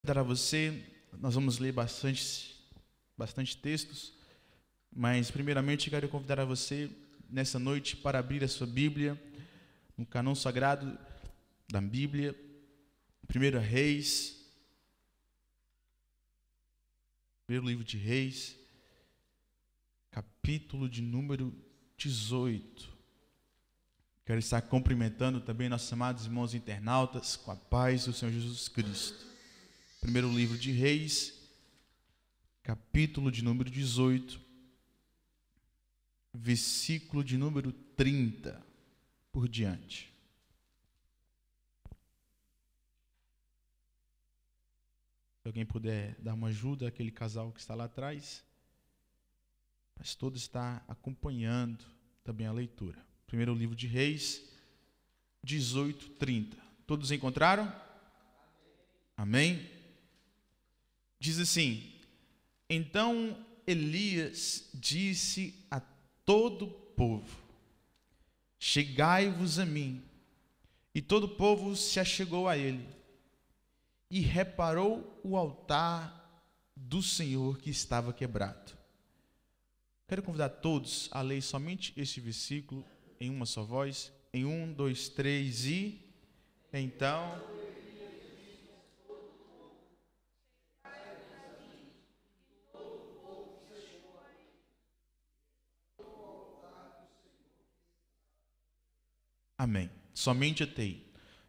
Para você, nós vamos ler bastante textos, mas primeiramente quero convidar a você nessa noite para abrir a sua Bíblia no cânon sagrado da Bíblia, 1 Reis, primeiro livro de Reis, capítulo de número 18. Quero estar cumprimentando também nossos amados irmãos internautas com a paz do Senhor Jesus Cristo. Primeiro livro de Reis, capítulo de número 18, versículo de número 30 por diante. Se alguém puder dar uma ajuda àquele casal que está lá atrás, mas todo está acompanhando também a leitura. Primeiro livro de Reis, 18, 30. Todos encontraram? Amém? Diz assim: então Elias disse a todo o povo: chegai-vos a mim. E todo o povo se achegou a ele, e reparou o altar do Senhor que estava quebrado. Quero convidar todos a ler somente este versículo em uma só voz, em 1, 2, 3 e... Então... Amém. Somente até aí.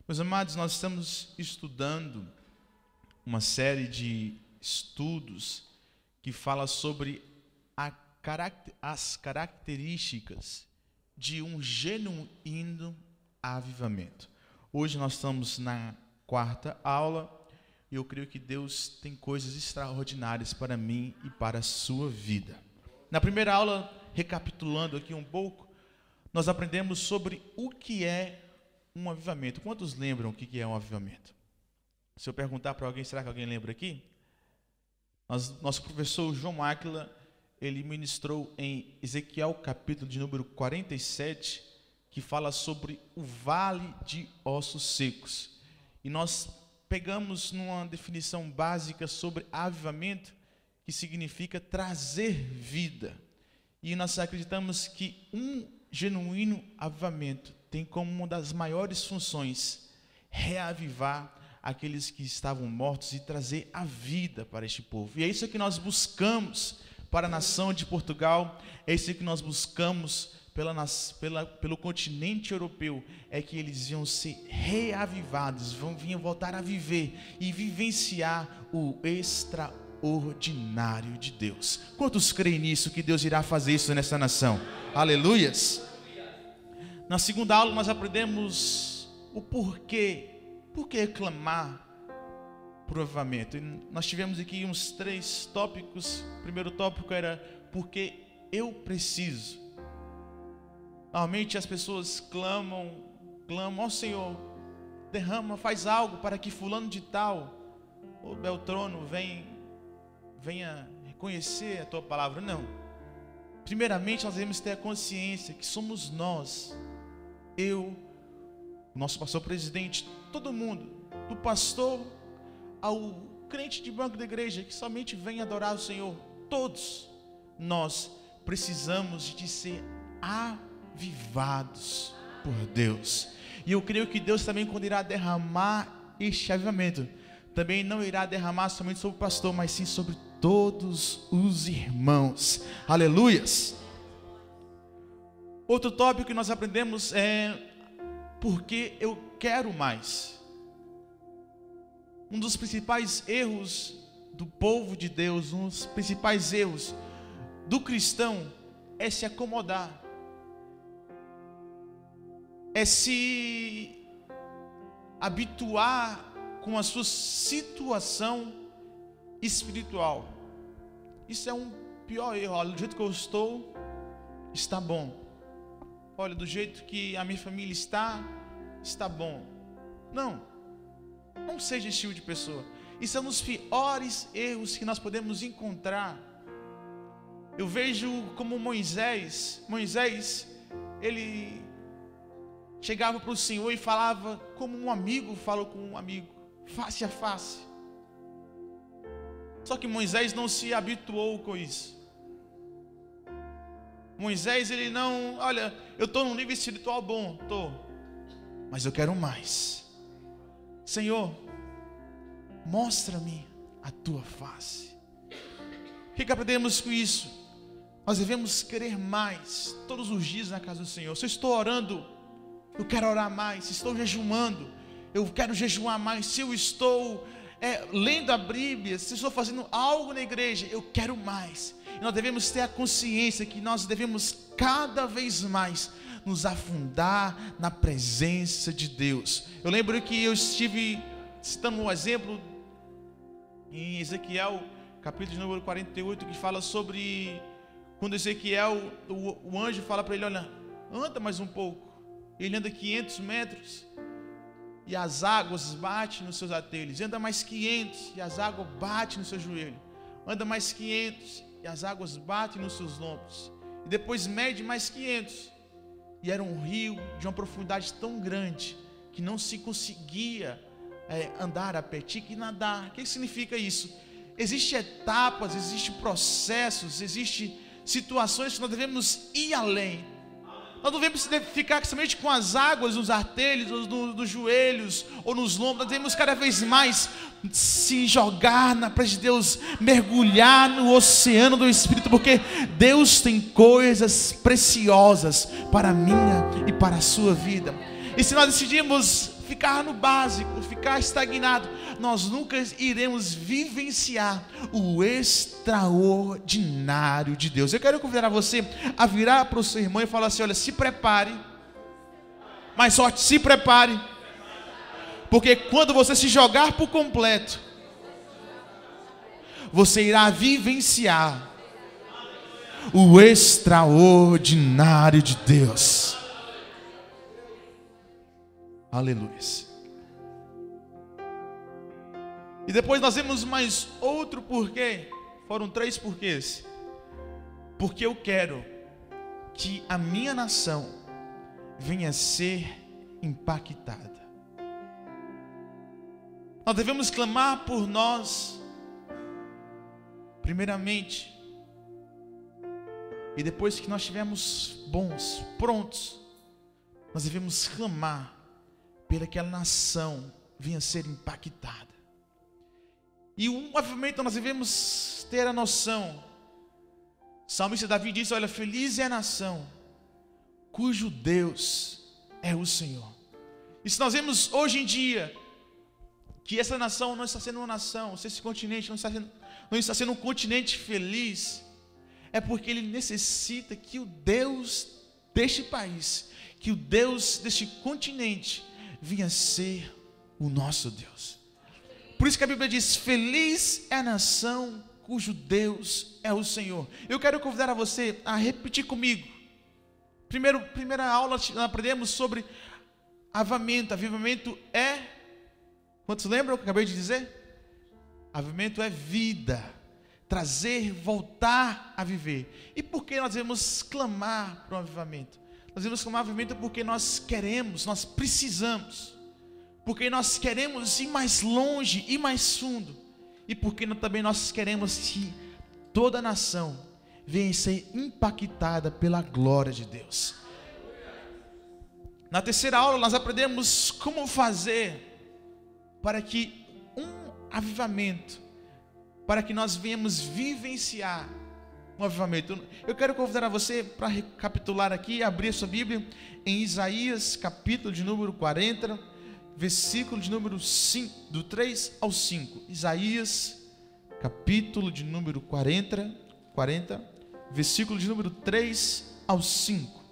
Meus amados, nós estamos estudando uma série de estudos que fala sobre as características de um genuíno avivamento. Hoje nós estamos na quarta aula e eu creio que Deus tem coisas extraordinárias para mim e para a sua vida. Na primeira aula, recapitulando aqui um pouco, nós aprendemos sobre o que é um avivamento. Quantos lembram o que é um avivamento? Se eu perguntar para alguém, será que alguém lembra aqui? Nosso professor João Áquila, ele ministrou em Ezequiel capítulo de número 47, que fala sobre o vale de ossos secos. E nós pegamos numa definição básica sobre avivamento, que significa trazer vida. E nós acreditamos que um genuíno avivamento tem como uma das maiores funções reavivar aqueles que estavam mortos e trazer a vida para este povo. E é isso que nós buscamos para a nação de Portugal, é isso que nós buscamos pelo continente europeu, é que eles iam ser reavivados, vinham voltar a viver e vivenciar o extraordinário de Deus. Quantos creem nisso, que Deus irá fazer isso nessa nação? Aleluias! Na segunda aula nós aprendemos o porquê. Por que clamar por avivamento? E nós tivemos aqui uns 3 tópicos. O primeiro tópico era porque eu preciso. Normalmente as pessoas clamam, ó Senhor, derrama, faz algo para que fulano de tal, ou Beltrano, venha reconhecer a tua palavra. Não. Primeiramente nós devemos ter a consciência que somos nós, eu, nosso pastor presidente, todo mundo, do pastor ao crente de banco da igreja que somente vem adorar o Senhor, todos nós precisamos de ser avivados por Deus. E eu creio que Deus também, quando irá derramar este avivamento, também não irá derramar somente sobre o pastor, mas sim sobre todos os irmãos. Aleluias! Outro tópico que nós aprendemos é porque eu quero mais. Um dos principais erros do povo de Deus, um dos principais erros do cristão é se acomodar, é se habituar com a sua situação espiritual. Isso é um pior erro. Olha, do jeito que eu estou, está bom. Olha, do jeito que a minha família está bom. Não seja esse tipo de pessoa. Isso é um dos piores erros que nós podemos encontrar. Eu vejo como Moisés, ele chegava para o Senhor e falava como um amigo fala com um amigo, face a face. Só que Moisés não se habituou com isso. Moisés, ele não, olha, eu estou num nível espiritual bom, mas eu quero mais. Senhor, mostra-me a tua face. O que aprendemos com isso? Nós devemos querer mais todos os dias na casa do Senhor. Se eu estou orando, eu quero orar mais. Se estou jejuando, eu quero jejuar mais. Se eu estou lendo a Bíblia, se eu estou fazendo algo na igreja, eu quero mais. E nós devemos ter a consciência que nós devemos cada vez mais nos afundar na presença de Deus. Eu lembro que eu estive citando um exemplo em Ezequiel, capítulo de número 48, que fala sobre quando Ezequiel, o anjo fala para ele, olha, anda mais um pouco. Ele anda 500 metros e as águas batem nos seus atelhos. Anda mais 500 e as águas batem no seu joelho. Anda mais 500 e as águas batem nos seus lombos. E depois mede mais 500. E era um rio de uma profundidade tão grande que não se conseguia andar a pé, tinha que nadar. O que significa isso? Existem etapas, existem processos, existem situações que nós devemos ir além. Nós não devemos ficar somente com as águas nos artelhos, ou nos joelhos, ou nos lombos. Nós devemos cada vez mais se jogar na presença de Deus, mergulhar no oceano do Espírito, porque Deus tem coisas preciosas para a minha e para a sua vida. E se nós decidimos ficar no básico, ficar estagnado, nós nunca iremos vivenciar o extraordinário de Deus. Eu quero convidar você a virar para o seu irmão e falar assim, olha, se prepare, mais forte, se prepare, porque quando você se jogar por completo, você irá vivenciar o extraordinário de Deus. Aleluia. E depois nós vemos mais outro porquê. Foram 3 porquês. Porque eu quero que a minha nação venha a ser impactada. Nós devemos clamar por nós, primeiramente. E depois que nós estivermos bons, prontos, nós devemos clamar para que a nação venha a ser impactada. E um avivamento nós devemos ter a noção. O salmista Davi disse, olha, feliz é a nação cujo Deus é o Senhor. E se nós vemos hoje em dia que essa nação não está sendo uma nação, esse continente não está sendo um continente feliz, é porque ele necessita que o Deus deste país, que o Deus deste continente vinha ser o nosso Deus. Por isso que a Bíblia diz, feliz é a nação cujo Deus é o Senhor. Eu quero convidar a você a repetir comigo. Primeira aula nós aprendemos sobre avivamento. Avivamento é, quantos lembram o que eu acabei de dizer? Avivamento é vida, trazer, voltar a viver. E por que nós devemos clamar para um avivamento? Nós devemos clamar avivamento porque nós queremos, nós precisamos, porque nós queremos ir mais longe, ir mais fundo, e porque também nós queremos que toda a nação venha ser impactada pela glória de Deus. Na terceira aula nós aprendemos como fazer para que um avivamento, para que nós venhamos vivenciar um avivamento. Eu quero convidar a você para recapitular aqui, abrir a sua Bíblia em Isaías, capítulo de número 40, versículo de número 5, do 3 ao 5. Isaías, capítulo de número 40, versículo de número 3 ao 5.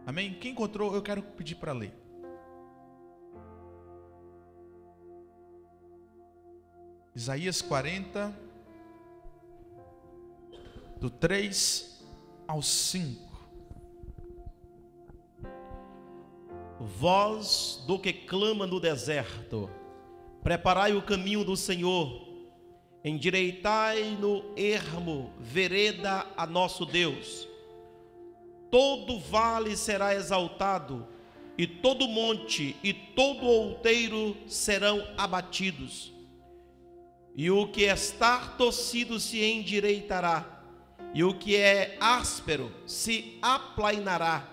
Amém? Quem encontrou, eu quero pedir para ler. Isaías 40, do 3 ao 5. Voz do que clama no deserto, preparai o caminho do Senhor, endireitai no ermo vereda a nosso Deus. todo vale será exaltado, e todo monte e todo outeiro serão abatidos. E o que está torcido se endireitará, e o que é áspero se aplainará,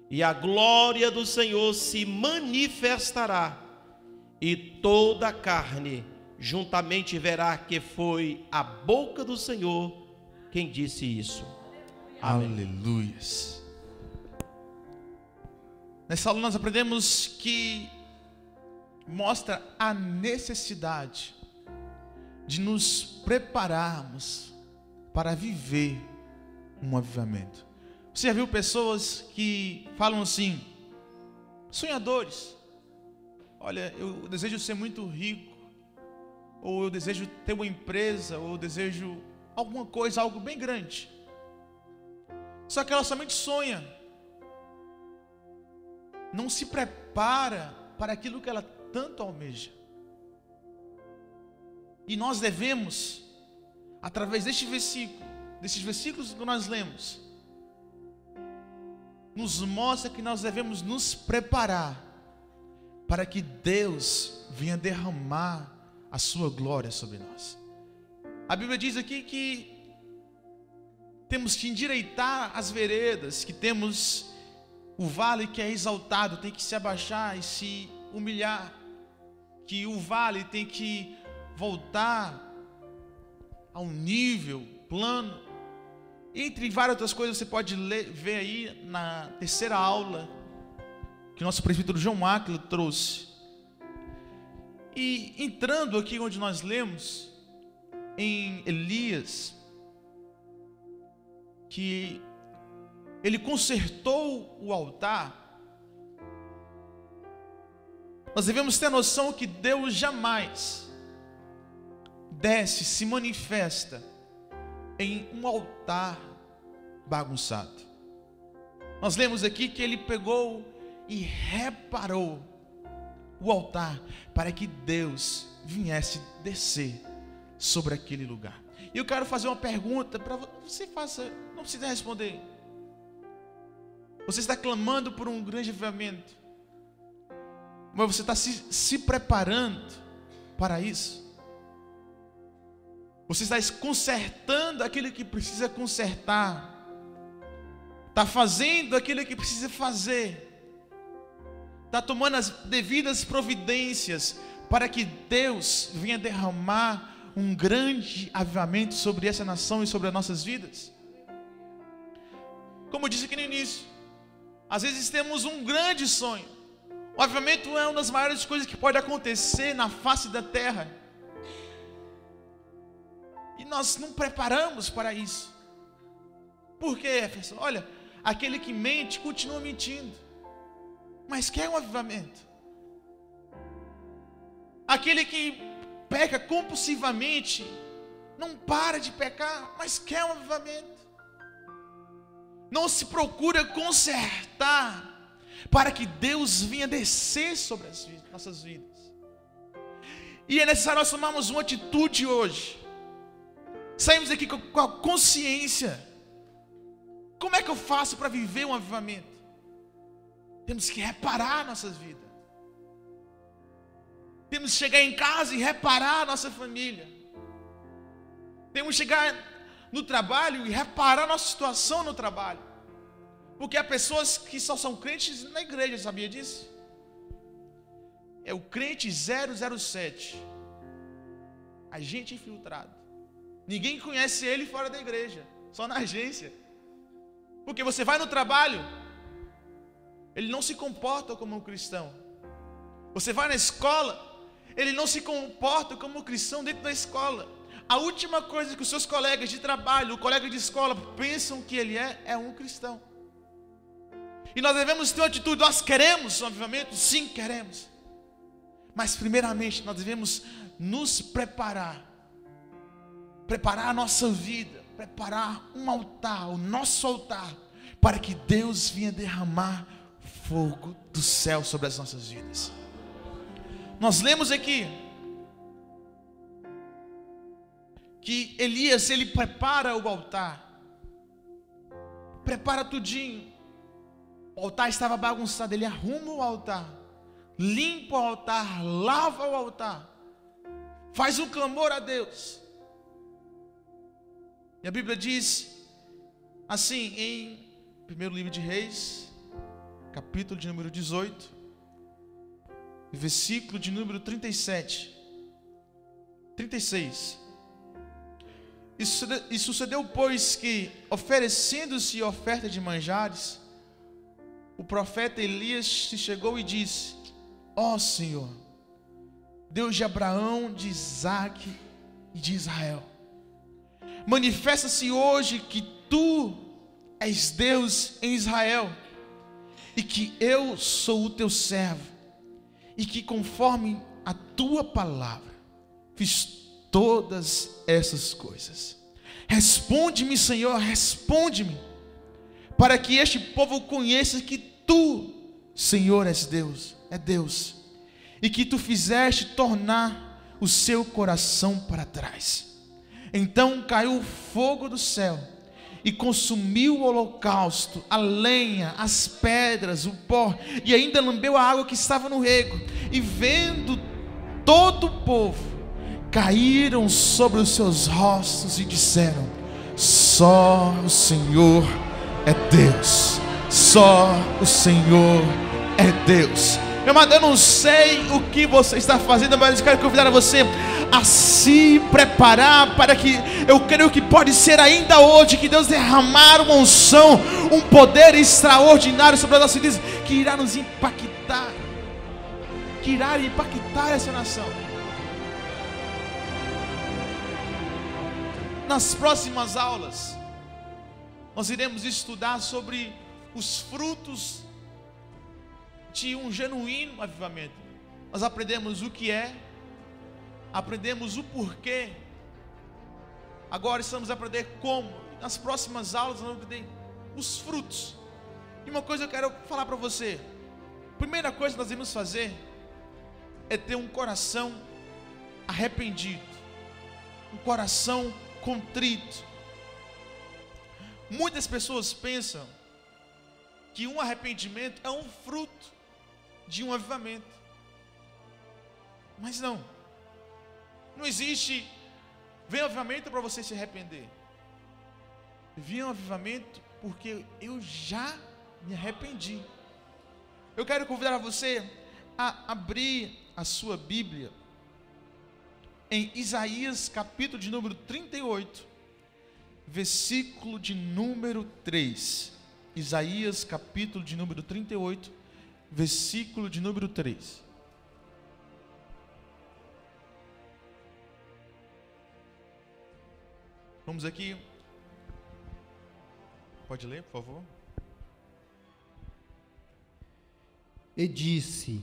e a glória do Senhor se manifestará, e toda a carne juntamente verá que foi a boca do Senhor quem disse isso. Amém. Aleluias. Nessa aula nós aprendemos que mostra a necessidade de nos prepararmos para viver um avivamento. Você já viu pessoas que falam assim, sonhadores: olha, eu desejo ser muito rico, ou eu desejo ter uma empresa, ou eu desejo alguma coisa, algo bem grande. Só que ela somente sonha, não se prepara para aquilo que ela tanto almeja. E nós devemos, através desses versículos que nós lemos, nos mostra que nós devemos nos preparar para que Deus venha derramar a sua glória sobre nós. A Bíblia diz aqui que temos que endireitar as veredas, que temos o vale que é exaltado, tem que se abaixar e se humilhar, que o vale tem que voltar ao nível plano. Entre várias outras coisas, você pode ver aí na terceira aula que nosso presbítero João Áquila trouxe. E entrando aqui onde nós lemos, em Elias, que ele consertou o altar, nós devemos ter a noção que Deus jamais desce, se manifesta em um altar bagunçado. Nós lemos aqui que ele pegou e reparou o altar para que Deus viesse descer sobre aquele lugar. E eu quero fazer uma pergunta para você, não precisa responder. Você está clamando por um grande avivamento, mas você está se preparando para isso? Você está consertando aquilo que precisa consertar, está fazendo aquilo que precisa fazer, está tomando as devidas providências para que Deus venha derramar um grande avivamento sobre essa nação e sobre as nossas vidas? Como eu disse aqui no início, às vezes temos um grande sonho. O avivamento é uma das maiores coisas que pode acontecer na face da terra, e nós não preparamos para isso. Por quê, Jefferson? Olha, aquele que mente continua mentindo, mas quer um avivamento. Aquele que peca compulsivamente não para de pecar, mas quer um avivamento. Não se procura consertar para que Deus venha descer sobre as nossas vidas. E é necessário nós tomarmos uma atitude hoje. Saímos aqui com a consciência. Como é que eu faço para viver um avivamento? Temos que reparar nossas vidas. Temos que chegar em casa e reparar a nossa família. Temos que chegar no trabalho e reparar a nossa situação no trabalho. Porque há pessoas que só são crentes na igreja, sabia disso? É o crente 007, agente infiltrado. Ninguém conhece ele fora da igreja, só na agência. Porque você vai no trabalho, ele não se comporta como um cristão. Você vai na escola, ele não se comporta como um cristão dentro da escola. A última coisa que os seus colegas de trabalho, o colega de escola, pensam que ele é um cristão. E nós devemos ter uma atitude. Nós queremos um avivamento? Sim, queremos. Mas primeiramente nós devemos nos preparar a nossa vida, preparar um altar, o nosso altar, para que Deus venha derramar fogo do céu sobre as nossas vidas. Nós lemos aqui que Elias, ele prepara o altar prepara tudinho. O altar estava bagunçado, ele arruma o altar, limpa o altar, lava o altar, faz um clamor a Deus. E a Bíblia diz assim em 1º livro de Reis, capítulo de número 18, versículo de número 36. E sucedeu, pois, que, oferecendo-se oferta de manjares, o profeta Elias se chegou e disse: ó Senhor, Deus de Abraão, de Isaque e de Israel, manifesta-se hoje que tu és Deus em Israel, e que eu sou o teu servo, e que conforme a tua palavra fiz todas essas coisas. Responde-me, Senhor, responde-me, para que este povo conheça que tu, Senhor, és Deus, é Deus, e que tu fizeste tornar o seu coração para trás. Então caiu o fogo do céu e consumiu o holocausto, a lenha, as pedras, o pó, e ainda lambeu a água que estava no rego. E vendo todo o povo, caíram sobre os seus rostos e disseram: só o Senhor é Deus, só o Senhor é Deus. Meu amado, eu não sei o que você está fazendo, mas eu quero convidar você a se preparar, para que, eu creio que pode ser ainda hoje, que Deus derramar uma unção, um poder extraordinário sobre as nossas vidas, que irá nos impactar, que irá impactar essa nação. Nas próximas aulas, nós iremos estudar sobre os frutos de um genuíno avivamento. Nós aprendemos o que é, aprendemos o porquê, agora estamos a aprender como. Nas próximas aulas nós vamos aprender os frutos. E uma coisa eu quero falar para você: a primeira coisa que nós devemos fazer é ter um coração arrependido, um coração contrito. Muitas pessoas pensam que um arrependimento é um fruto de um avivamento, mas não existe. Vem um avivamento para você se arrepender. Vem um avivamento porque eu já me arrependi. Eu quero convidar você a abrir a sua Bíblia em Isaías capítulo de número 38, versículo de número 3. Isaías capítulo de número 38, versículo de número 3. Vamos aqui. Pode ler, por favor. E disse: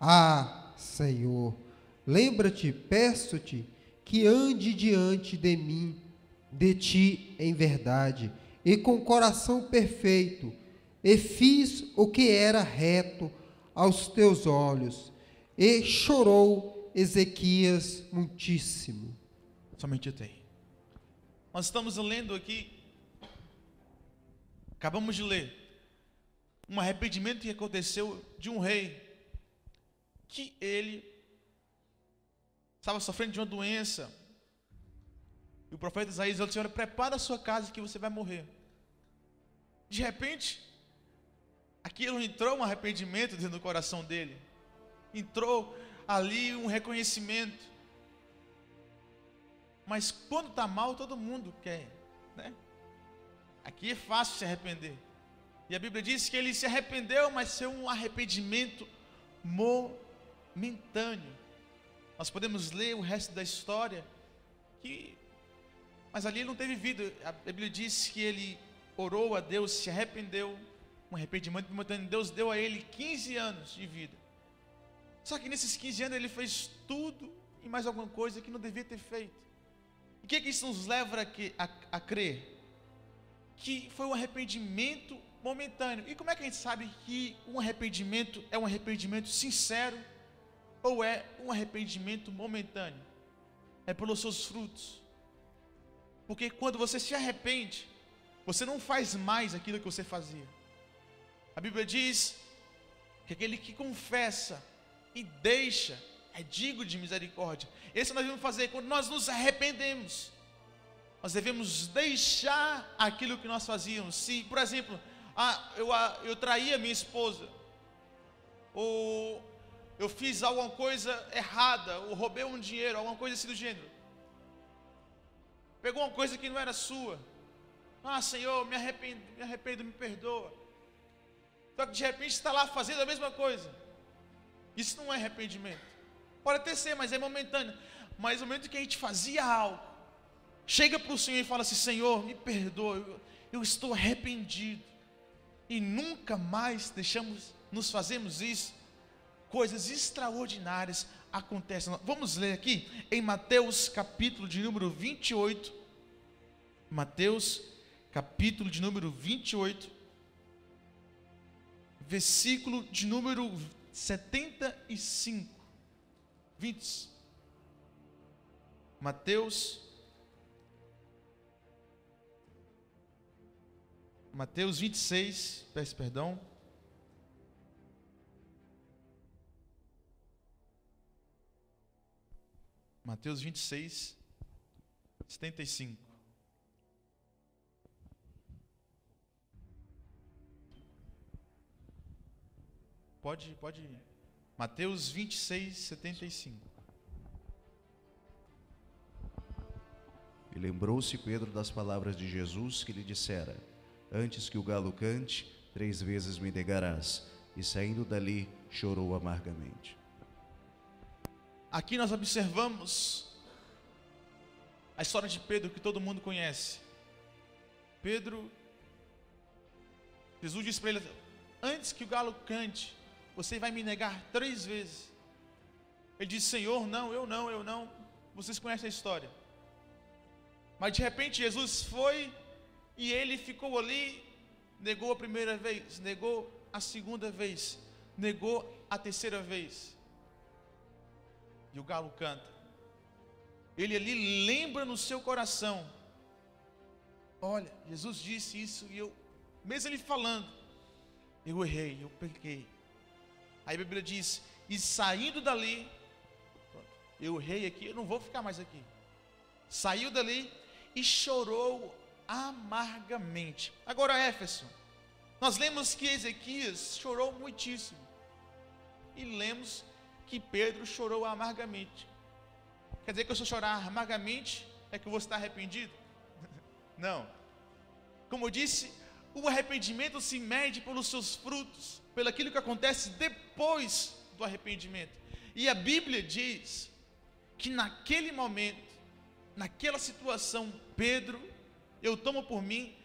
ah, Senhor, lembra-te, peço-te, que ande diante de mim, de ti em verdade, e com coração perfeito, e fiz o que era reto aos teus olhos. E chorou Ezequias muitíssimo. Somente até aí. Nós estamos lendo aqui, acabamos de ler, um arrependimento que aconteceu de um rei, que ele estava sofrendo de uma doença, e o profeta Isaías disse: Senhor, prepara a sua casa que você vai morrer. De repente, aquilo entrou um arrependimento dentro do coração dele, entrou ali um reconhecimento. Mas quando está mal, todo mundo quer, né? Aqui é fácil se arrepender. E a Bíblia diz que ele se arrependeu, mas foi um arrependimento momentâneo. Nós podemos ler o resto da história, mas ali ele não teve vida. A Bíblia diz que ele orou a Deus, se arrependeu, um arrependimento momentâneo. Deus deu a ele 15 anos de vida. Só que nesses 15 anos ele fez tudo e mais alguma coisa que não devia ter feito. O que isso nos leva a crer? Que foi um arrependimento momentâneo. E como é que a gente sabe que um arrependimento é um arrependimento sincero ou é um arrependimento momentâneo? É pelos seus frutos. Porque quando você se arrepende, Você não faz mais aquilo que você fazia. A Bíblia diz que aquele que confessa e deixa é digno de misericórdia. Esse nós devemos fazer quando nós nos arrependemos. Nós devemos deixar aquilo que nós fazíamos. Se, por exemplo, eu traí a minha esposa, ou eu fiz alguma coisa errada, ou roubei um dinheiro, alguma coisa assim do gênero. Pegou uma coisa que não era sua. Senhor, me arrependo, me perdoa. Só que de repente está lá fazendo a mesma coisa. Isso não é arrependimento. Pode até ser, mas é momentâneo. Mas no momento que a gente fazia algo, chega para o Senhor e fala assim: Senhor, me perdoa, eu estou arrependido. E nunca mais nos fazemos isso. Coisas extraordinárias acontecem. Vamos ler aqui em Mateus capítulo de número 28. Mateus capítulo de número 28, versículo de número 75. Mateus 26, peço perdão. Mateus 26, 75. Pode. Mateus 26, 75. E lembrou-se Pedro das palavras de Jesus que lhe dissera: antes que o galo cante, 3 vezes me negarás. E saindo dali, chorou amargamente. Aqui nós observamos a história de Pedro, que todo mundo conhece. Pedro, Jesus disse para ele: antes que o galo cante, você vai me negar 3 vezes. Ele disse: Senhor, não, eu não. Vocês conhecem a história. Mas de repente Jesus foi e ele ficou ali, negou a primeira vez, negou a segunda vez, negou a terceira vez. E o galo canta. Ele ali lembra no seu coração: olha, Jesus disse isso e eu, mesmo ele falando, eu errei, eu pequei. Aí a Bíblia diz: e saindo dali, eu errei aqui, eu não vou ficar mais aqui. Saiu dali e chorou amargamente. Agora, Éfeso, nós lemos que Ezequias chorou muitíssimo. E lemos que Pedro chorou amargamente. Quer dizer que eu, se eu chorar amargamente, é que eu vou estar arrependido? Não. Como eu disse, o arrependimento se mede pelos seus frutos, pelo aquilo que acontece depois do arrependimento. E a Bíblia diz que naquele momento, naquela situação, Pedro, eu tomo por mim,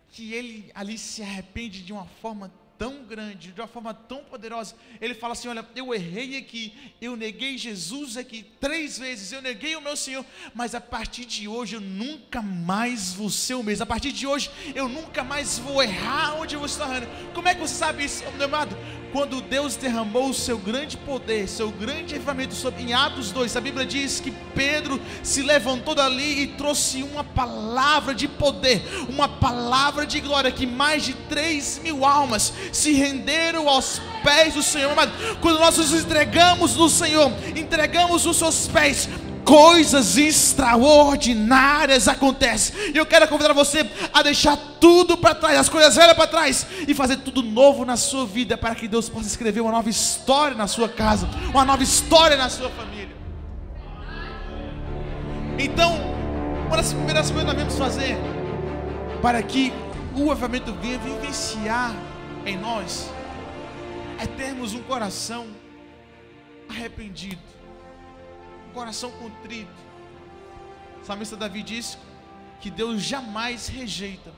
que ele ali se arrepende de uma forma tão grande, de uma forma tão poderosa. Ele fala assim: olha, eu errei aqui, eu neguei Jesus aqui 3 vezes, eu neguei o meu Senhor, mas a partir de hoje eu nunca mais vou ser o mesmo. A partir de hoje eu nunca mais vou errar onde eu estou errando. Como é que você sabe isso, meu amado? Quando Deus derramou o seu grande poder, seu grande avivamento em Atos 2, a Bíblia diz que Pedro se levantou dali e trouxe uma palavra de poder, uma palavra de glória, que mais de 3.000 almas se renderam aos pés do Senhor. Amado, quando nós nos entregamos no Senhor, entregamos os seus pés, coisas extraordinárias acontecem. E eu quero convidar você a deixar tudo para trás, as coisas velhas para trás, e fazer tudo novo na sua vida, para que Deus possa escrever uma nova história na sua casa, uma nova história na sua família. Então, uma das primeiras coisas que nós devemos fazer para que o avivamento venha vivenciar em nós é termos um coração arrependido, um coração contrito. O salmista Davi diz que Deus jamais rejeita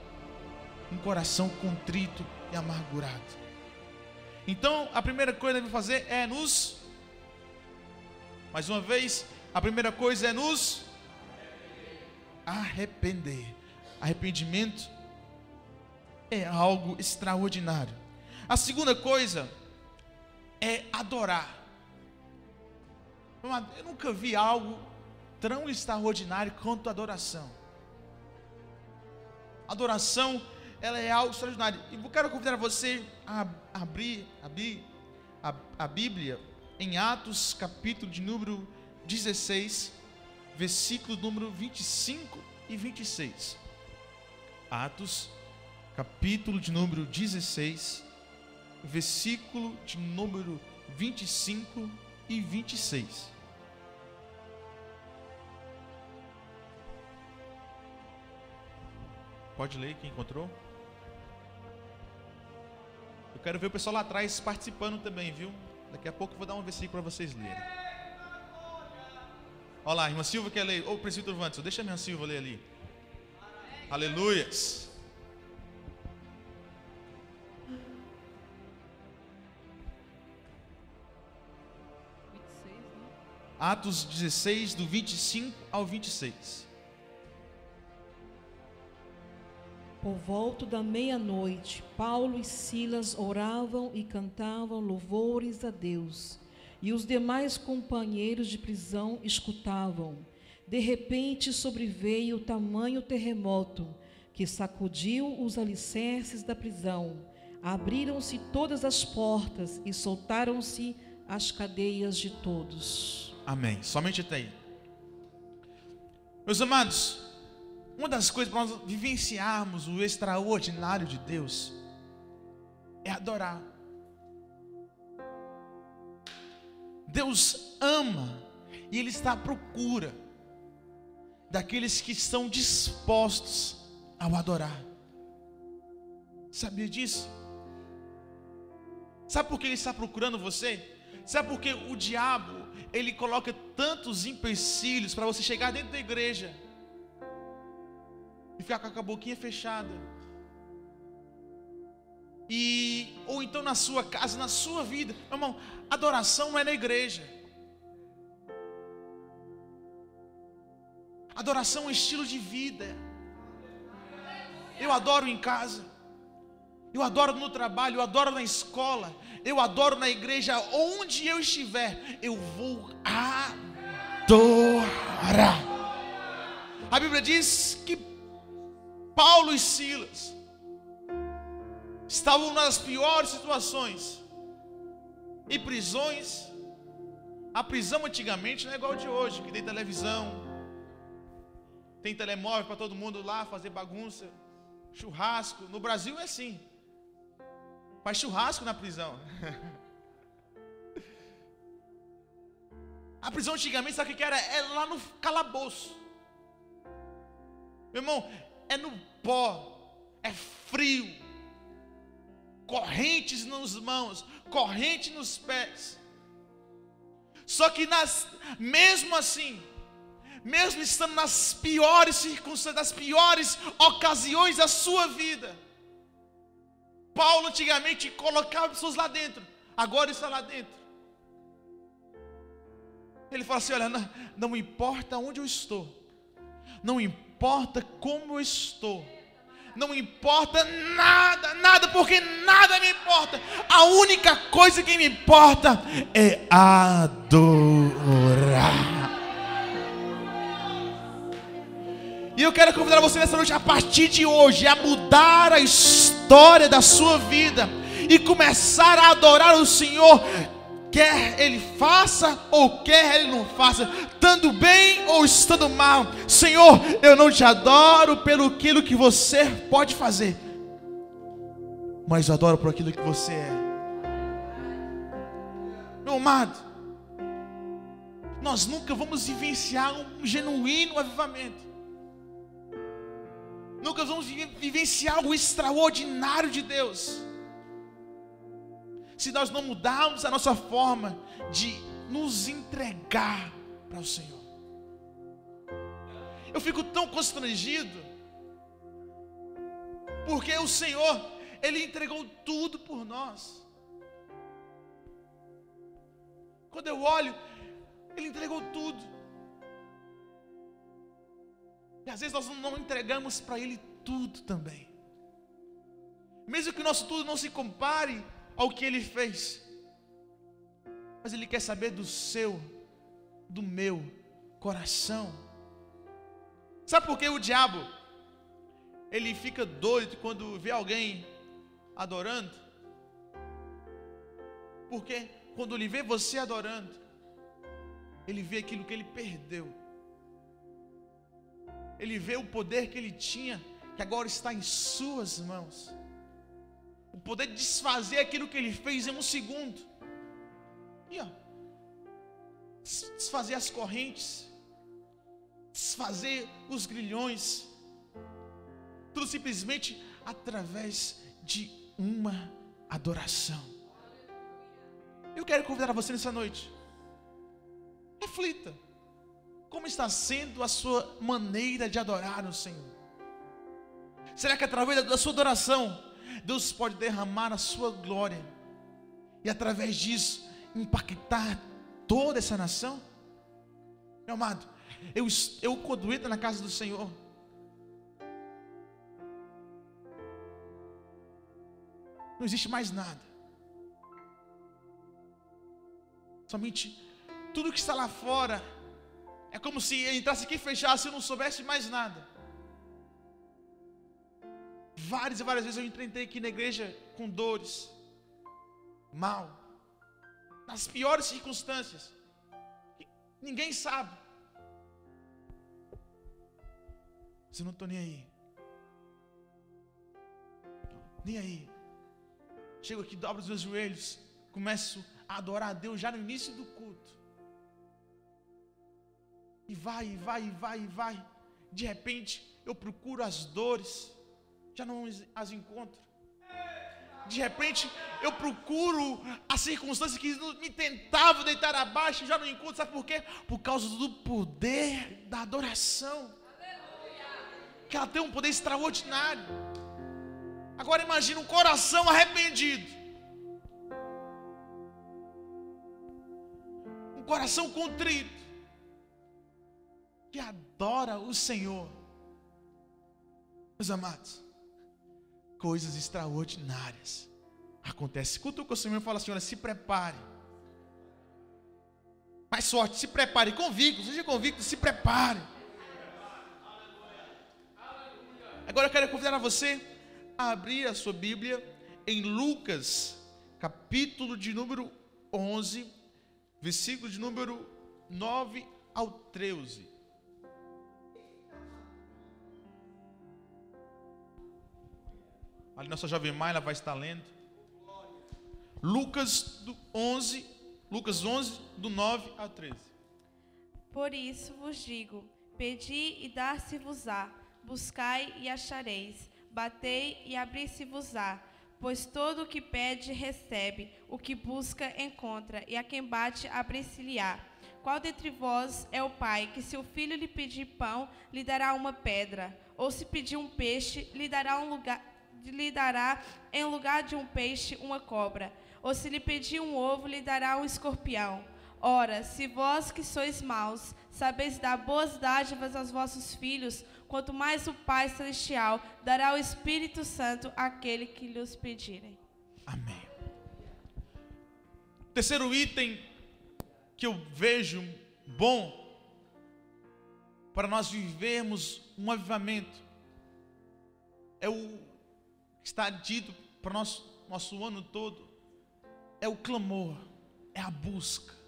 um coração contrito e amargurado. Então, a primeira coisa que devemos fazer é mais uma vez, a primeira coisa é nos arrepender. Arrependimento é algo extraordinário. A segunda coisa é adorar. Eu nunca vi algo tão extraordinário quanto a adoração. Adoração ela é algo extraordinário. E eu quero convidar você a abrir a Bíblia em Atos, capítulo de número 16, versículo número 25 e 26. Atos, capítulo de número 16, versículo de número 25 e 26. Pode ler, quem encontrou? Eu quero ver o pessoal lá atrás participando também, viu? Daqui a pouco eu vou dar um versículo para vocês lerem. Olha lá, a irmã Silva quer ler. Ô, presbítero Wanderson, deixa a irmã Silva ler ali. Aleluias. Atos 16, do 25 ao 26. Por volta da meia-noite, Paulo e Silas oravam e cantavam louvores a Deus, e os demais companheiros de prisão escutavam. De repente sobreveio tamanho terremoto, que sacudiu os alicerces da prisão. Abriram-se todas as portas e soltaram-se as cadeias de todos. Amém. Somente até aí. Meus amados, uma das coisas para nós vivenciarmos o extraordinário de Deus é adorar. Deus ama e Ele está à procura daqueles que estão dispostos ao adorar. Sabia disso? Sabe por que Ele está procurando você? Sabe por que o diabo, ele coloca tantos empecilhos para você chegar dentro da igreja e ficar com a boquinha fechada? Ou então na sua casa, na sua vida. Meu irmão, adoração não é na igreja. Adoração é um estilo de vida. Eu adoro em casa, eu adoro no trabalho, eu adoro na escola, eu adoro na igreja. Onde eu estiver, eu vou adorar. A Bíblia diz que Paulo e Silas estavam nas piores situações, em prisões. A prisão antigamente não é igual de hoje, que tem televisão, tem telemóvel para todo mundo lá fazer bagunça, churrasco. No Brasil é assim, faz churrasco na prisão. A prisão antigamente, sabe o que era? É lá no calabouço. Meu irmão, é no pó, é frio, correntes nas mãos, corrente nos pés. Só que mesmo assim, mesmo estando nas piores circunstâncias, nas piores ocasiões da sua vida, Paulo antigamente colocava pessoas lá dentro, agora está lá dentro. Ele fala assim: olha, não importa onde eu estou, não importa como eu estou, não importa nada, porque nada me importa. A única coisa que me importa é adorar. E eu quero convidar você nessa noite, a partir de hoje, a mudar a história da sua vida e começar a adorar o Senhor, quer Ele faça ou quer Ele não faça, estando bem ou estando mal. Senhor, eu não te adoro pelo aquilo que você pode fazer, mas eu adoro por aquilo que você é. Meu amado, nós nunca vamos vivenciar um genuíno avivamento, nunca vamos vivenciar o extraordinário de Deus, se nós não mudarmos a nossa forma de nos entregar para o Senhor. Eu fico tão constrangido, porque o Senhor, Ele entregou tudo por nós. Quando eu olho, Ele entregou tudo. E às vezes nós não entregamos para Ele tudo também, mesmo que o nosso tudo não se compare ao que Ele fez, mas Ele quer saber do meu coração. Sabe por que o diabo, ele fica doido quando vê alguém adorando? Porque quando ele vê você adorando, ele vê aquilo que ele perdeu. Ele vê o poder que ele tinha, que agora está em suas mãos. O poder de desfazer aquilo que ele fez em um segundo. E ó, desfazer as correntes, desfazer os grilhões, tudo simplesmente através de uma adoração. Eu quero convidar você nessa noite. Reflita. Como está sendo a sua maneira de adorar o Senhor? Será que através da sua adoração, Deus pode derramar a sua glória e através disso impactar toda essa nação? Meu amado, eu quando entro na casa do Senhor, não existe mais nada. Somente tudo que está lá fora é como se eu entrasse aqui e fechasse e eu não soubesse mais nada. Várias e várias vezes eu entrei aqui na igreja com dores, mal, nas piores circunstâncias. Ninguém sabe. Mas eu não estou nem aí. Nem aí. Chego aqui, dobro os meus joelhos, começo a adorar a Deus já no início do culto. E vai. De repente, eu procuro as dores, já não as encontro. De repente, eu procuro as circunstâncias que me tentavam deitar abaixo, já não encontro. Sabe por quê? Por causa do poder da adoração. Que ela tem um poder extraordinário. Agora imagine um coração arrependido, um coração contrito, que adora o Senhor. Meus amados, coisas extraordinárias acontecem. Escuta o que o Senhor fala, Senhora, se prepare. Mais sorte, se prepare, convicto, seja convicto, se prepare. Agora eu quero convidar a você a abrir a sua Bíblia em Lucas, capítulo de número 11, versículo de número 9 ao 13. Ali nossa jovem Maia vai estar lendo. Lucas 11, do 9 ao 13. Por isso vos digo, pedi e dar-se-vos-á, buscai e achareis, batei e abrir-se-vos-á, pois todo o que pede recebe, o que busca encontra, e a quem bate abrir-se-lhe-á. Qual dentre vós é o pai que, se o filho lhe pedir pão, lhe dará uma pedra? Ou se pedir um peixe, lhe dará em lugar de um peixe uma cobra? Ou se lhe pedir um ovo, lhe dará um escorpião? Ora, se vós que sois maus, sabeis dar boas dádivas aos vossos filhos, quanto mais o Pai Celestial dará o Espírito Santo àquele que lhes pedirem. Amém. Terceiro item que eu vejo bom para nós vivermos um avivamento é o que está dito para o nosso ano todo, é o clamor, é a busca.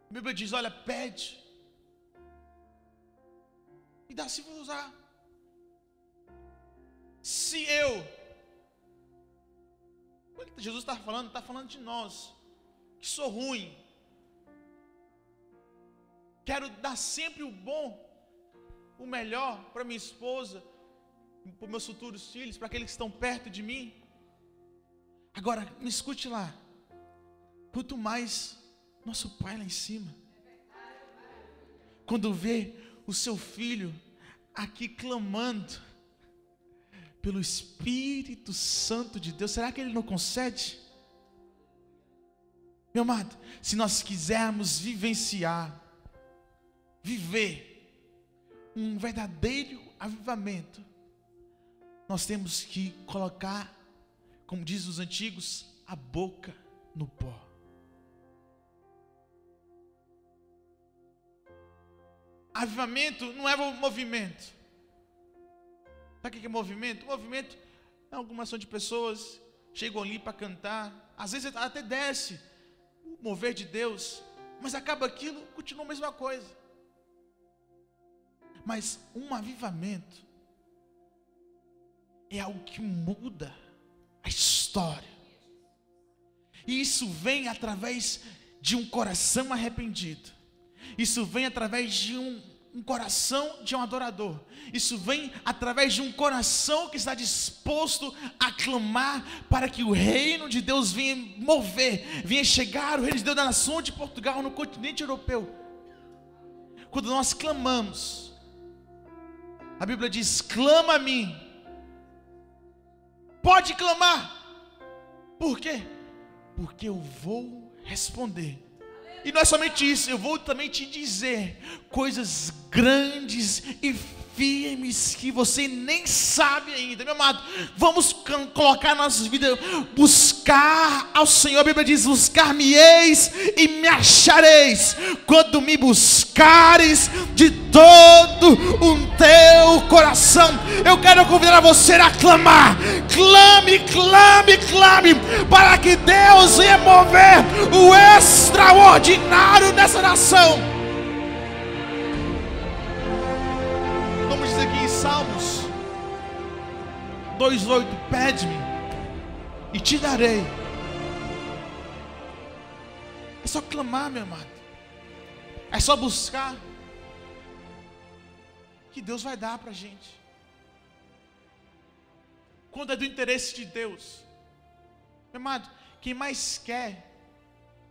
A Bíblia diz, olha, pede e dá-se-vos-á. Se Jesus está falando de nós, que sou ruim, quero dar sempre o bom, o melhor para minha esposa, para meus futuros filhos, para aqueles que estão perto de mim. Agora, me escute lá, quanto mais nosso Pai lá em cima, quando vê o seu filho aqui clamando pelo Espírito Santo de Deus, será que Ele não concede? Meu amado, se nós quisermos viver um verdadeiro avivamento, nós temos que colocar, como diz os antigos, a boca no pó. Avivamento não é movimento. Sabe o que é movimento? Movimento é alguma ação de pessoas, chegam ali para cantar, às vezes até desce o mover de Deus, mas acaba aquilo, continua a mesma coisa. Mas um avivamento é algo que muda a história. E isso vem através de um coração arrependido. Isso vem através de um coração de um adorador. Isso vem através de um coração que está disposto a clamar para que o reino de Deus venha mover, venha chegar o reino de Deus na nação de Portugal, no continente europeu. Quando nós clamamos, a Bíblia diz: clama a mim. Pode clamar. Por quê? Porque eu vou responder. E não é somente isso, eu vou também te dizer coisas grandes e firmes que você nem sabe ainda. Meu amado, vamos colocar nossas vidas, buscar ao Senhor. A Bíblia diz: buscar-me-eis e me achareis, quando me buscares de todo o teu coração. Eu quero convidar você a clamar. Clame, clame, clame, para que Deus venha mover o extraordinário nessa nação. Vamos dizer aqui em Salmos 2:8: pede-me e te darei. É só clamar, meu amado. É só buscar, que Deus vai dar para a gente. Quando é do interesse de Deus, meu amado, quem mais quer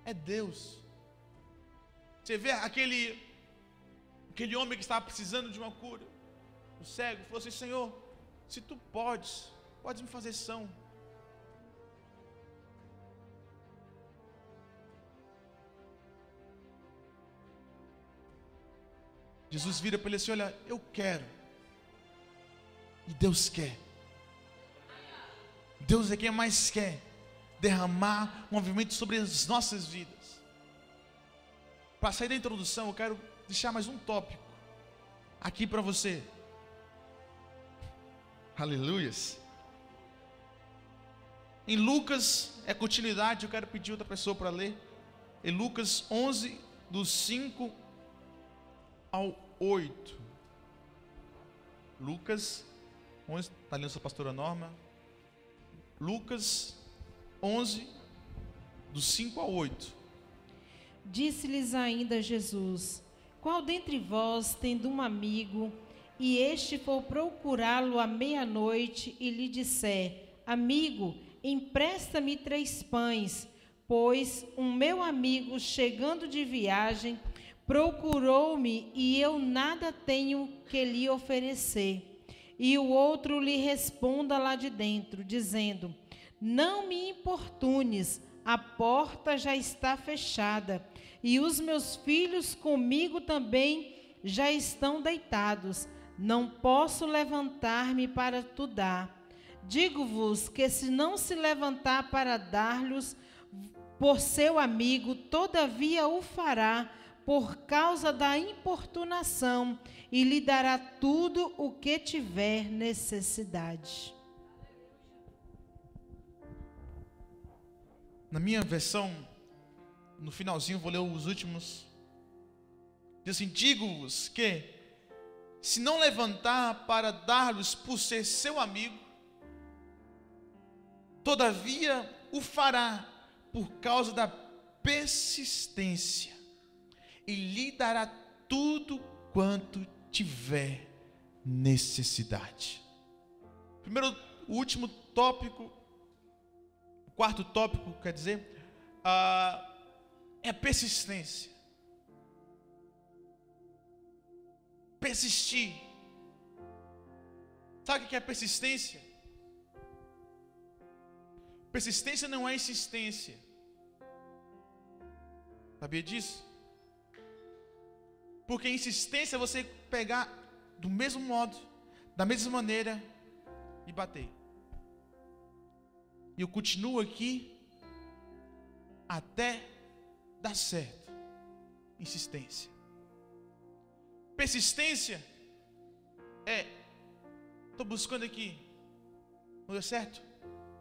é Deus. Você vê aquele homem que estava precisando de uma cura, o cego, falou assim: Senhor, se tu podes me fazer são. Jesus vira para ele assim: olha, eu quero. E Deus quer. Deus é quem mais quer derramar um movimento sobre as nossas vidas. Para sair da introdução, eu quero deixar mais um tópico aqui para você. Aleluias. Em Lucas, é continuidade, eu quero pedir outra pessoa para ler. Em Lucas 11, do 5 ao 8. Lucas 11, está lendo sua pastora Norma. Lucas 11, do 5 ao 8. Disse-lhes ainda Jesus: qual dentre vós, tendo um amigo, e este for procurá-lo à meia-noite, e lhe disser: amigo, empresta-me 3 pães, pois um meu amigo, chegando de viagem, procurou-me, e eu nada tenho que lhe oferecer. E o outro lhe responda lá de dentro, dizendo: não me importunes, a porta já está fechada, e os meus filhos comigo também já estão deitados. Não posso levantar-me para tu dar. Digo-vos que se não se levantar para dar-lhes por seu amigo, todavia o fará por causa da importunação, e lhe dará tudo o que tiver necessidade. Na minha versão, no finalzinho, vou ler os últimos. Diz assim: digo-vos que, se não levantar para dar-lhes por ser seu amigo, todavia o fará por causa da persistência, e lhe dará tudo quanto tiver necessidade. Primeiro, o último tópico, o quarto tópico, quer dizer, é a persistência. Persistir. Sabe o que é persistência? Persistência não é insistência. Sabia disso? Porque insistência é você pegar do mesmo modo, da mesma maneira e bater. E eu continuo aqui até dar certo. Insistência. Persistência é Estou buscando aqui. Não deu certo?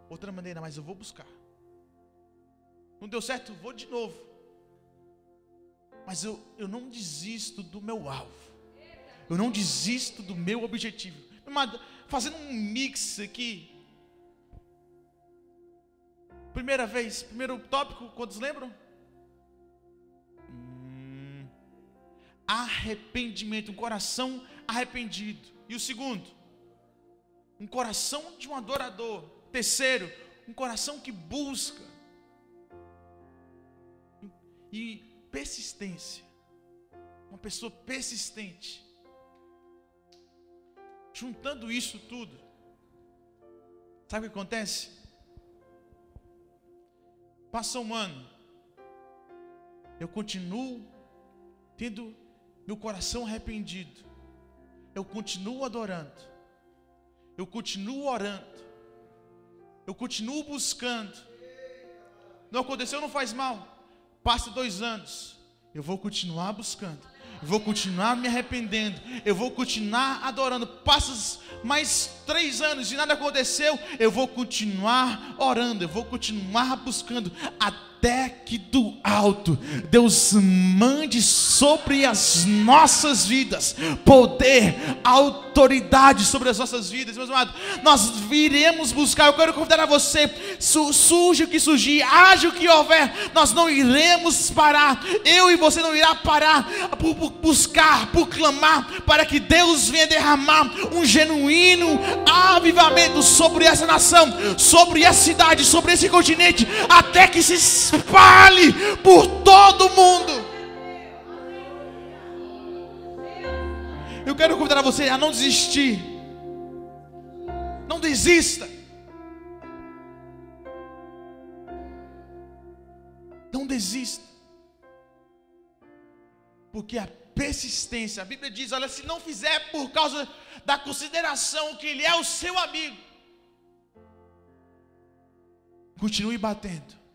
Outra maneira, mas eu vou buscar. Não deu certo? Vou de novo. Mas eu não desisto do meu alvo. Eu não desisto do meu objetivo. Fazendo um mix aqui. Primeira vez, primeiro tópico, quantos lembram? Arrependimento, um coração arrependido. E o segundo? Um coração de um adorador. Terceiro, um coração que busca. E persistência. Uma pessoa persistente. Juntando isso tudo, sabe o que acontece? Passa um ano, eu continuo tendo meu coração arrependido, eu continuo adorando, eu continuo orando, eu continuo buscando. Não aconteceu, não faz mal. Passa 2 anos, eu vou continuar buscando. Eu vou continuar me arrependendo. Eu vou continuar adorando. Passa mais 3 anos e nada aconteceu. Eu vou continuar orando. Eu vou continuar buscando. Até que do alto Deus mande sobre as nossas vidas poder, autoridade sobre as nossas vidas. Meus amados, nós viremos buscar. Eu quero convidar a você, surge o que surgir, haja o que houver, nós não iremos parar. Eu e você não irá parar por buscar, por clamar, para que Deus venha derramar um genuíno avivamento sobre essa nação, sobre essa cidade, sobre esse continente, até que se espalhe por todo o mundo. Eu quero convidar você a não desistir. Não desista. Não desista. Porque a persistência, a Bíblia diz, olha, se não fizer por causa da consideração que ele é o seu amigo, continue batendo.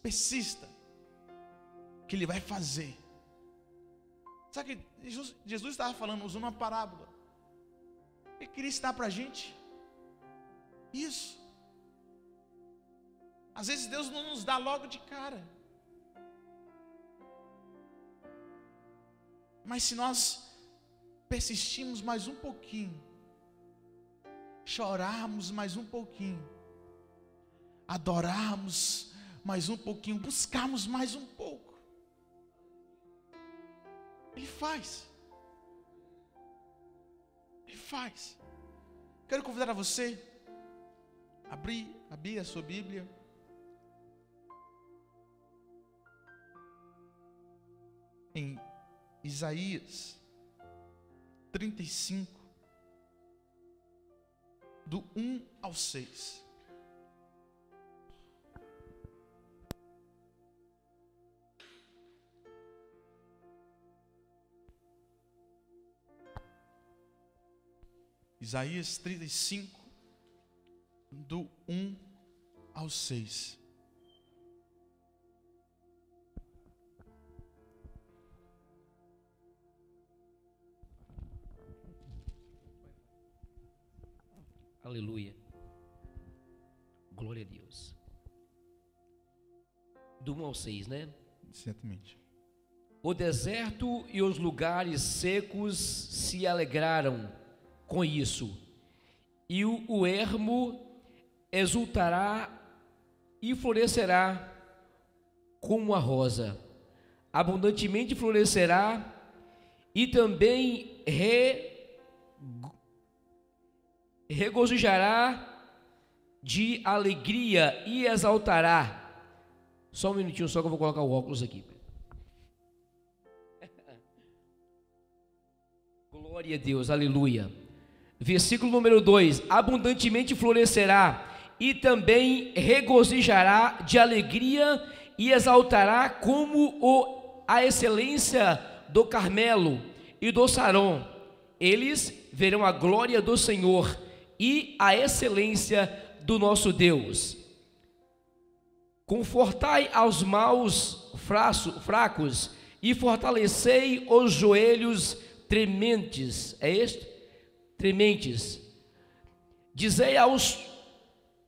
Persista, que ele vai fazer. Sabe que Jesus estava falando, usando uma parábola. Ele queria ensinar para a gente isso. Às vezes Deus não nos dá logo de cara, mas se nós persistirmos mais um pouquinho, chorarmos mais um pouquinho, adorarmos mais um pouquinho, buscarmos mais um pouco, Ele faz. Ele faz. Quero convidar a você a abrir a sua Bíblia em Isaías 35, do 1 ao 6. Isaías 35, do 1 ao 6. Aleluia. Glória a Deus. Do 1 ao 6, né? Certamente. O deserto e os lugares secos se alegraram com isso, e o ermo exultará e florescerá como a rosa, abundantemente florescerá e também regozijará de alegria e exaltará. Só um minutinho só que eu vou colocar o óculos aqui. Glória a Deus, aleluia. Versículo número 2: abundantemente florescerá e também regozijará de alegria e exaltará como a excelência do Carmelo e do Saron. Eles verão a glória do Senhor e a excelência do nosso Deus. Confortai aos maus fracos e fortalecei os joelhos trementes. É este? trementes. Dizei aos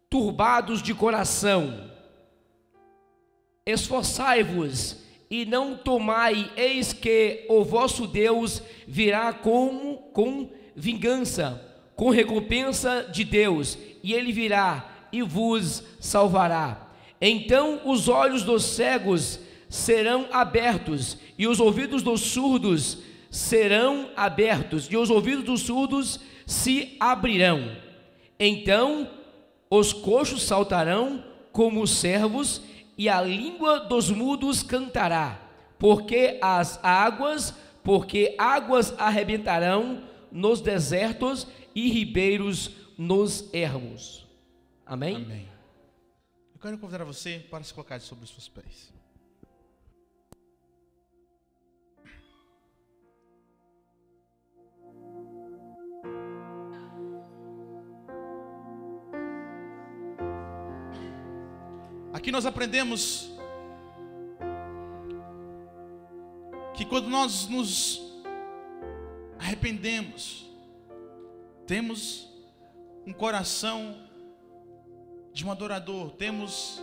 turbados de coração: esforçai-vos e não tomai, eis que o vosso Deus virá com vingança, com recompensa de Deus, e ele virá e vos salvará. Então os olhos dos cegos serão abertos, e os ouvidos dos surdos serão abertos, e os ouvidos dos surdos se abrirão. Então os coxos saltarão como os servos, e a língua dos mudos cantará, porque águas arrebentarão nos desertos e ribeiros nos ermos. Amém? Amém. Eu quero convidar você para se colocar sobre os seus pés. Aqui nós aprendemos que quando nós nos arrependemos, temos um coração de um adorador, temos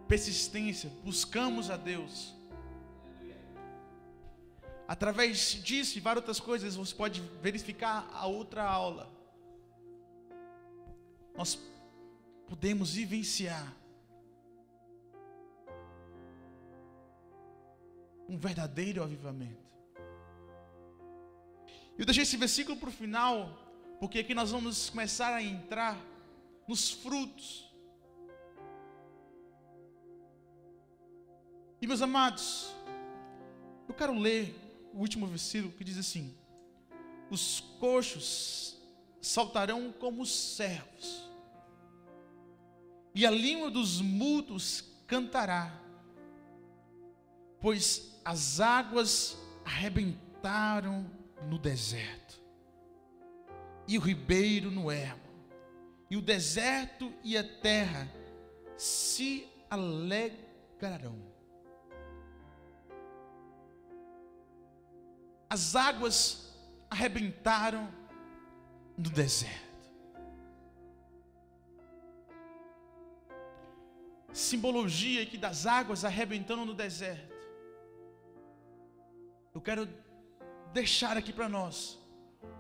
persistência, buscamos a Deus. Através disso e várias outras coisas, você pode verificar a outra aula. Nós podemos vivenciar um verdadeiro avivamento. Eu deixei esse versículo para o final, porque aqui nós vamos começar a entrar nos frutos. E meus amados, eu quero ler o último versículo que diz assim: os coxos saltarão como os servos, e a língua dos mudos cantará, pois as águas arrebentaram no deserto, e o ribeiro no ermo, e o deserto e a terra se alegrarão. As águas arrebentaram no deserto. Simbologia aqui das águas arrebentando no deserto. Eu quero deixar aqui para nós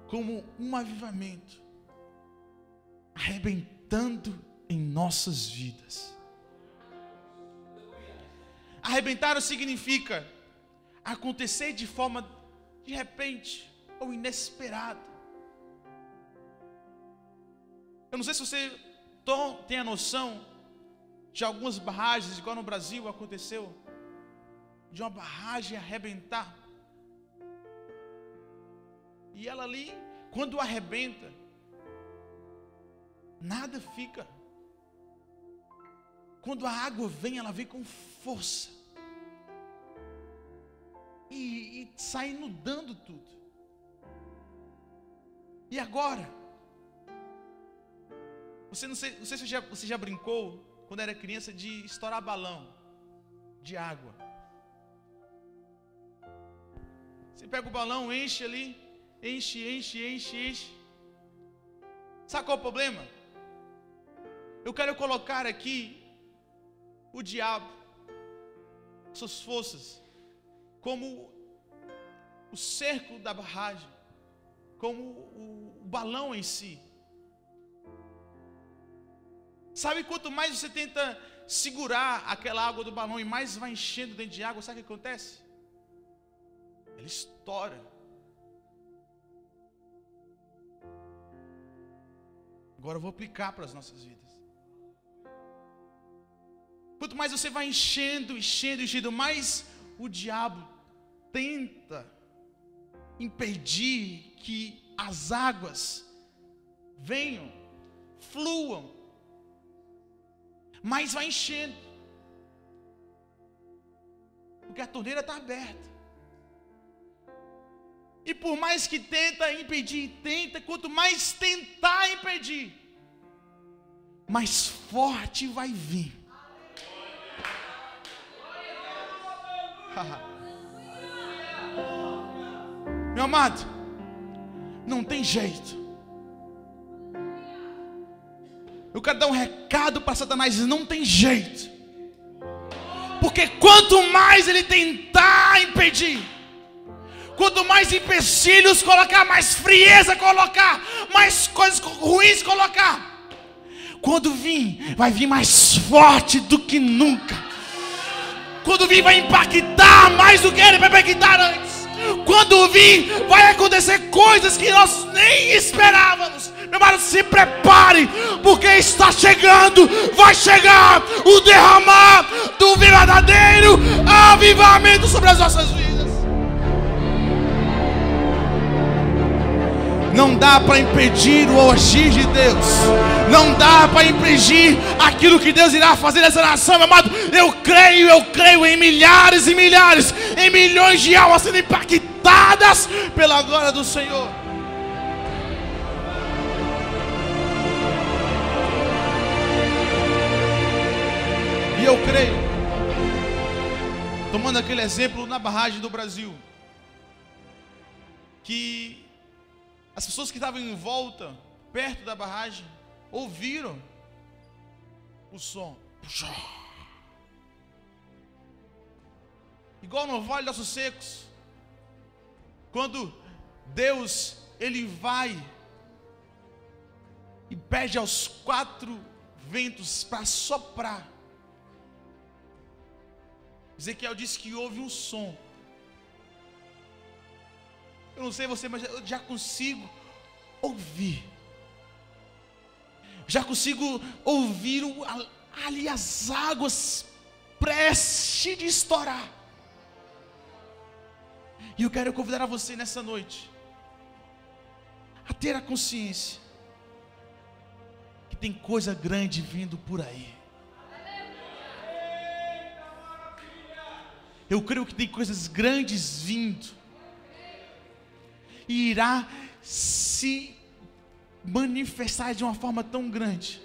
como um avivamento arrebentando em nossas vidas. Arrebentar significa acontecer de forma de repente ou inesperada. Eu não sei se você tem a noção de algumas barragens, igual no Brasil aconteceu, de uma barragem arrebentar. E ela ali, quando arrebenta, nada fica. Quando a água vem, ela vem com força. E sai inundando tudo. E agora? Não sei se você já brincou, quando era criança, de estourar balão de água. Você pega o balão, enche ali, enche. Sabe qual é o problema? Eu quero colocar aqui o diabo, suas forças, como o cerco da barragem, como o balão em si. Sabe, quanto mais você tenta segurar aquela água do balão e mais vai enchendo dentro de água, sabe o que acontece? Ela estoura. Agora eu vou aplicar para as nossas vidas. Quanto mais você vai enchendo, mais o diabo tenta impedir que as águas venham, fluam, mas vai enchendo, porque a torneira está aberta. E por mais que tenta impedir, quanto mais tentar impedir, mais forte vai vir. Meu amado, Não tem jeito. Eu quero dar um recado para Satanás: não tem jeito. Porque quanto mais ele tentar impedir, quanto mais empecilhos colocar, mais frieza colocar, mais coisas ruins colocar, quando vir, vai vir mais forte do que nunca. Quando vir, vai impactar mais do que ele vai impactar antes. Quando vir, vai acontecer coisas que nós nem esperávamos. Meu amado, se prepare, porque está chegando, vai chegar o derramar do verdadeiro avivamento sobre as nossas vidas. Não dá para impedir o agir de Deus. Não dá para impedir aquilo que Deus irá fazer nessa nação, meu amado. Eu creio em milhares e milhares, em milhões de almas sendo impactadas pela glória do Senhor. E eu creio, tomando aquele exemplo na barragem do Brasil, que as pessoas que estavam em volta, perto da barragem, ouviram o som. Igual no Vale dos Ossos Secos, quando Deus, ele vai e pede aos 4 ventos para soprar. Ezequiel disse que houve um som. Eu não sei você, mas eu já consigo ouvir. Já consigo ouvir ali as águas prestes de estourar. E eu quero convidar a você nessa noite a ter a consciência que tem coisa grande vindo por aí. Eu creio que tem coisas grandes vindo. E irá se manifestar de uma forma tão grande,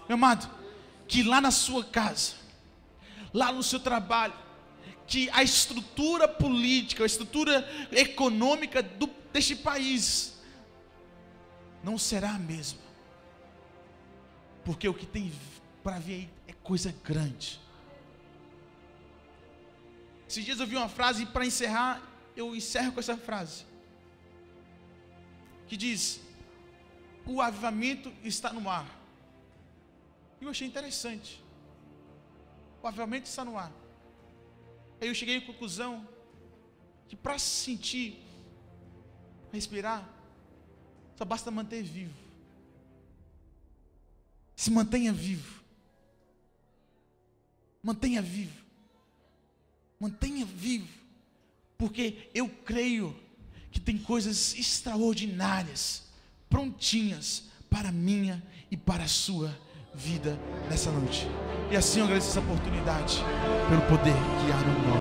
meu amado, que lá na sua casa, lá no seu trabalho, que a estrutura política, a estrutura econômica deste país não será a mesma. Porque o que tem para vir aí é coisa grande. Esses dias eu vi uma frase, e para encerrar, eu encerro com essa frase, que diz: o avivamento está no ar. E eu achei interessante. O avivamento está no ar. Aí eu cheguei à conclusão que para se sentir, respirar, só basta manter vivo. Se mantenha vivo. Mantenha vivo. Mantenha vivo. Porque eu creio que tem coisas extraordinárias, prontinhas para a minha e para a sua vida nessa noite. E assim eu agradeço essa oportunidade, pelo poder que há no nome.